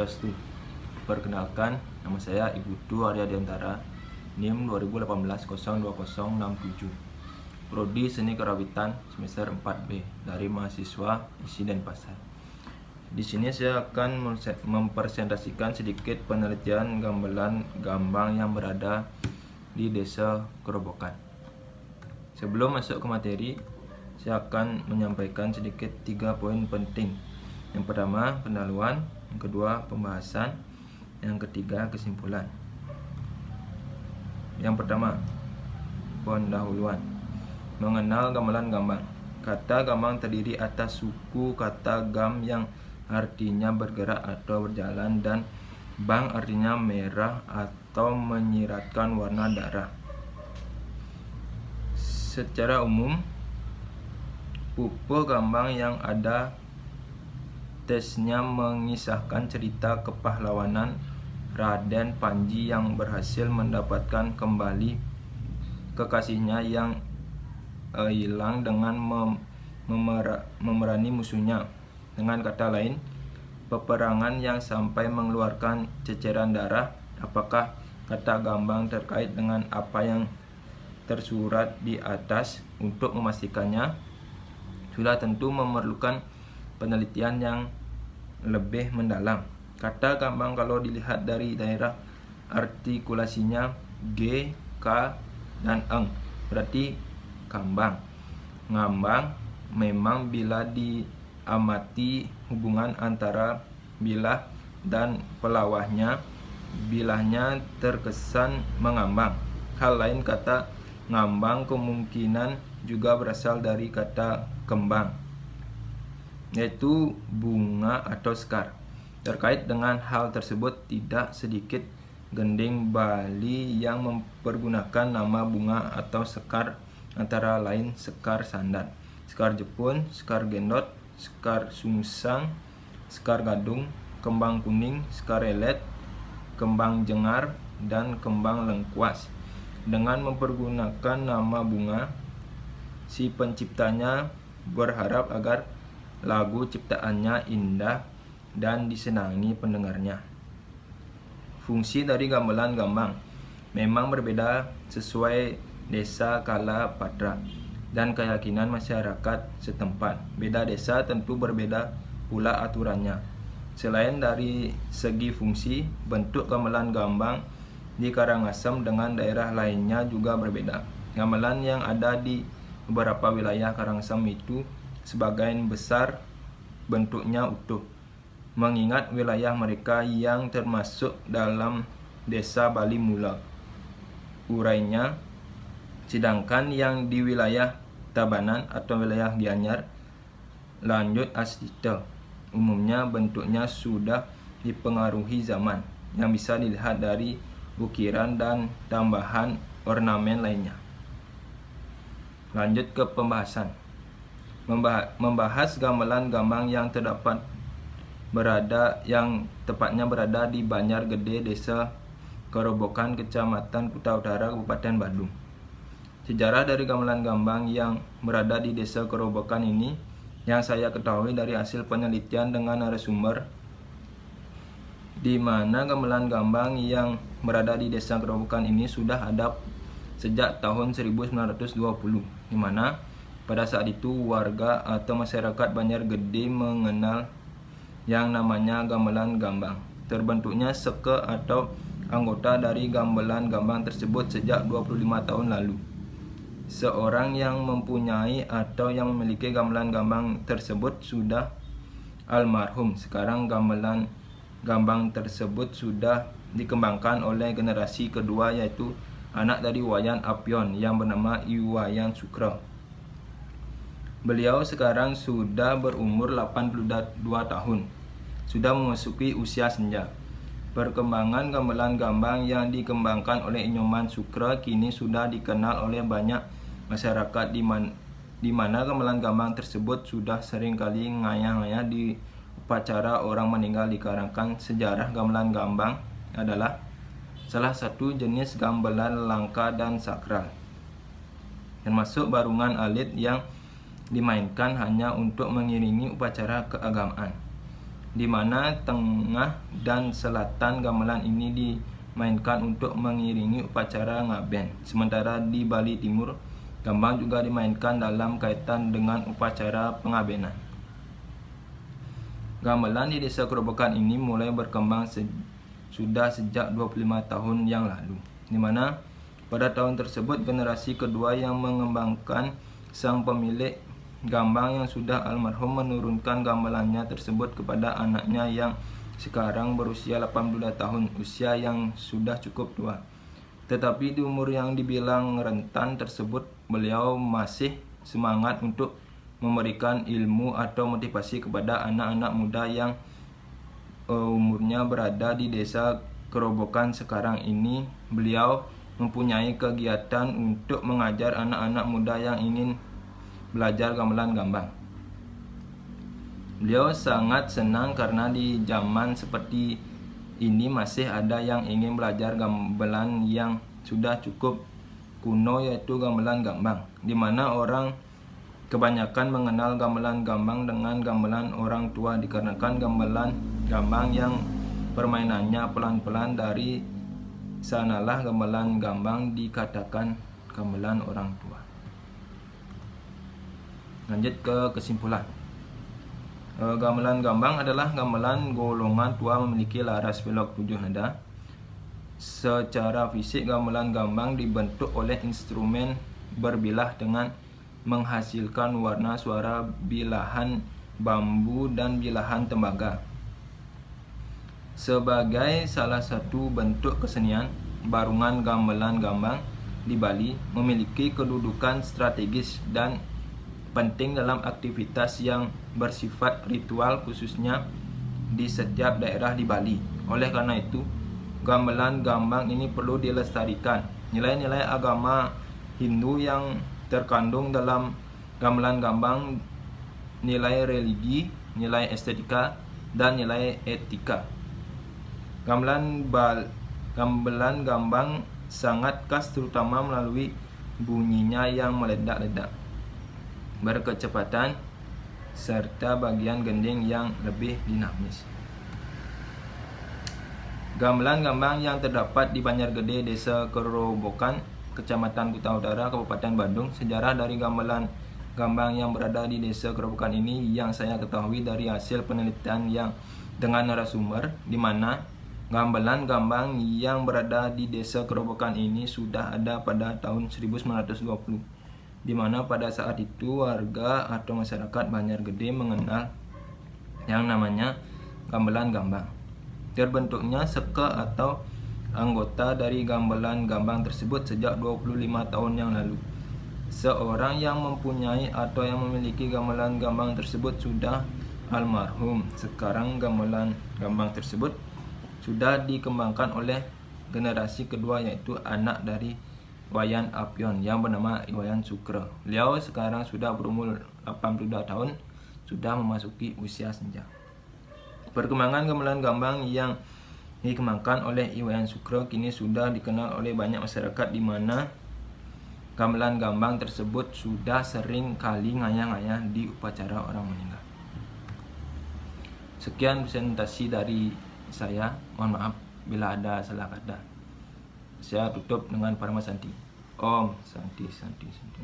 Swastiastu. Perkenalkan, nama saya Ibu Tu Arya Diantara, NIM 2018-02067, Prodi Seni Kerawitan semester 4B dari mahasiswa Isi Denpasar. Di sini saya akan mempresentasikan sedikit penelitian gamelan gambang yang berada di Desa Kerobokan. Sebelum masuk ke materi, saya akan menyampaikan sedikit 3 poin penting. Yang pertama, pendahuluan. Yang kedua, pembahasan. Yang ketiga, kesimpulan. Yang pertama, pendahuluan. Mengenal gamelan gambang. Kata gambang terdiri atas suku kata gam yang artinya bergerak atau berjalan, dan bang artinya merah atau menyiratkan warna darah. Secara umum, pupuh gambang yang ada tesnya mengisahkan cerita kepahlawanan Raden Panji yang berhasil mendapatkan kembali kekasihnya yang hilang dengan memerangi musuhnya. Dengan kata lain, peperangan yang sampai mengeluarkan ceceran darah. Apakah kata gambang terkait dengan apa yang tersurat di atas? Untuk memastikannya, sudah tentu memerlukan penelitian yang lebih mendalam. Kata gambang kalau dilihat dari daerah artikulasinya G, K, dan Eng, berarti kambang. Ngambang memang bila diamati hubungan antara bilah dan pelawahnya, bilahnya terkesan mengambang. Hal lain, kata ngambang kemungkinan juga berasal dari kata kembang, yaitu bunga atau sekar. Terkait dengan hal tersebut, tidak sedikit gending Bali yang mempergunakan nama bunga atau sekar, antara lain sekar sandat, sekar jepun, sekar gendot, sekar sungsang, sekar gadung, kembang kuning, sekar elet, kembang jengar, dan kembang lengkuas. Dengan mempergunakan nama bunga, si penciptanya berharap agar lagu ciptaannya indah dan disenangi pendengarnya. Fungsi dari gamelan gambang memang berbeda sesuai desa kala patra dan keyakinan masyarakat setempat. Beda desa tentu berbeda pula aturannya. Selain dari segi fungsi, bentuk gamelan gambang di Karangasem dengan daerah lainnya juga berbeda. Gamelan yang ada di beberapa wilayah Karangasem itu sebagian besar bentuknya utuh, mengingat wilayah mereka yang termasuk dalam desa Bali Mula, urainya. Sedangkan yang di wilayah Tabanan atau wilayah Gianyar lanjut Astita, umumnya bentuknya sudah dipengaruhi zaman, yang bisa dilihat dari ukiran dan tambahan ornamen lainnya. Lanjut ke pembahasan. Membahas gamelan gambang yang tepatnya berada di Banjar Gede, Desa Kerobokan, Kecamatan Kuta Utara, Kabupaten Badung. Sejarah dari gamelan gambang yang berada di Desa Kerobokan ini yang saya ketahui dari hasil penelitian dengan narasumber, di mana gamelan gambang yang berada di Desa Kerobokan ini sudah ada sejak tahun 1920, di mana pada saat itu warga atau masyarakat Banjar Gede mengenal yang namanya gamelan gambang. Terbentuknya seke atau anggota dari gamelan gambang tersebut sejak 25 tahun lalu. Seorang yang mempunyai atau yang memiliki gamelan gambang tersebut sudah almarhum. Sekarang gamelan gambang tersebut sudah dikembangkan oleh generasi kedua, yaitu anak dari Wayan Apion yang bernama Iwayan Sukro. Beliau sekarang sudah berumur 82 tahun, sudah memasuki usia senja. Perkembangan gamelan gambang yang dikembangkan oleh Inyoman Sukro kini sudah dikenal oleh banyak masyarakat, di mana gamelan gambang tersebut sudah sering kali ngayah-ngayah di upacara orang meninggal. Dikarenakan sejarah gamelan gambang adalah salah satu jenis gamelan langka dan sakral, termasuk barungan alit yang dimainkan hanya untuk mengiringi upacara keagamaan. di mana tengah dan selatan gamelan ini dimainkan untuk mengiringi upacara ngaben. Sementara di Bali Timur, gambang juga dimainkan dalam kaitan dengan upacara pengabenan. Gamelan di Desa Kerobokan ini mulai berkembang sudah sejak 25 tahun yang lalu, di mana pada tahun tersebut generasi kedua yang mengembangkan sang pemilik gambang yang sudah almarhum menurunkan gamelannya tersebut kepada anaknya yang sekarang berusia 82 tahun, usia yang sudah cukup tua. Tetapi di umur yang dibilang rentan tersebut, beliau masih semangat untuk memberikan ilmu atau motivasi kepada anak-anak muda yang umurnya berada di Desa Kerobokan sekarang ini. Beliau mempunyai kegiatan untuk mengajar anak-anak muda yang ingin belajar gamelan gambang. Beliau sangat senang karena di zaman seperti ini masih ada yang ingin belajar gamelan yang sudah cukup kuno, yaitu gamelan gambang, di mana orang kebanyakan mengenal gamelan gambang dengan gamelan orang tua dikarenakan gamelan gambang yang permainannya pelan-pelan, dari sanalah gamelan gambang dikatakan gamelan orang tua. Lanjut ke kesimpulan. Gamelan gambang adalah gamelan golongan tua memiliki laras belok 7 nada. Secara fisik, gamelan gambang dibentuk oleh instrumen berbilah dengan menghasilkan warna suara bilahan bambu dan bilahan tembaga. Sebagai salah satu bentuk kesenian, barungan gamelan gambang di Bali memiliki kedudukan strategis dan penting dalam aktivitas yang bersifat ritual, khususnya di setiap daerah di Bali. Oleh karena itu, gamelan gambang ini perlu dilestarikan. Nilai-nilai agama Hindu yang terkandung dalam gamelan gambang, nilai religi, nilai estetika, dan nilai etika. Gamelan gambang sangat khas terutama melalui bunyinya yang meledak-ledak, berkecepatan, serta bagian gending yang lebih dinamis. Gamelan gambang yang terdapat di Banjargede, Desa Kerobokan, Kecamatan Kuta Utara, Kabupaten Bandung. Sejarah dari gamelan gambang yang berada di Desa Kerobokan ini yang saya ketahui dari hasil penelitian yang dengan narasumber, di mana gamelan gambang yang berada di Desa Kerobokan ini sudah ada pada tahun 1920, di mana pada saat itu warga atau masyarakat Banjargede mengenal yang namanya gamelan gambang. Terbentuknya seke atau anggota dari gamelan gambang tersebut sejak 25 tahun yang lalu. Seorang yang mempunyai atau yang memiliki gamelan gambang tersebut sudah almarhum. Sekarang gamelan gambang tersebut sudah dikembangkan oleh generasi kedua, yaitu anak dari Wayan Apion yang bernama Iwayan Sukro. Beliau sekarang sudah berumur 82 tahun, sudah memasuki usia senja. Perkembangan gamelan gambang yang dikembangkan oleh Iwayan Sukro kini sudah dikenal oleh banyak masyarakat, di mana gamelan gambang tersebut sudah sering kali ngayah-ngayah di upacara orang meninggal. Sekian presentasi dari saya, mohon maaf bila ada salah kata. Saya tutup dengan Parama Santi. Om Santi Santi Santi.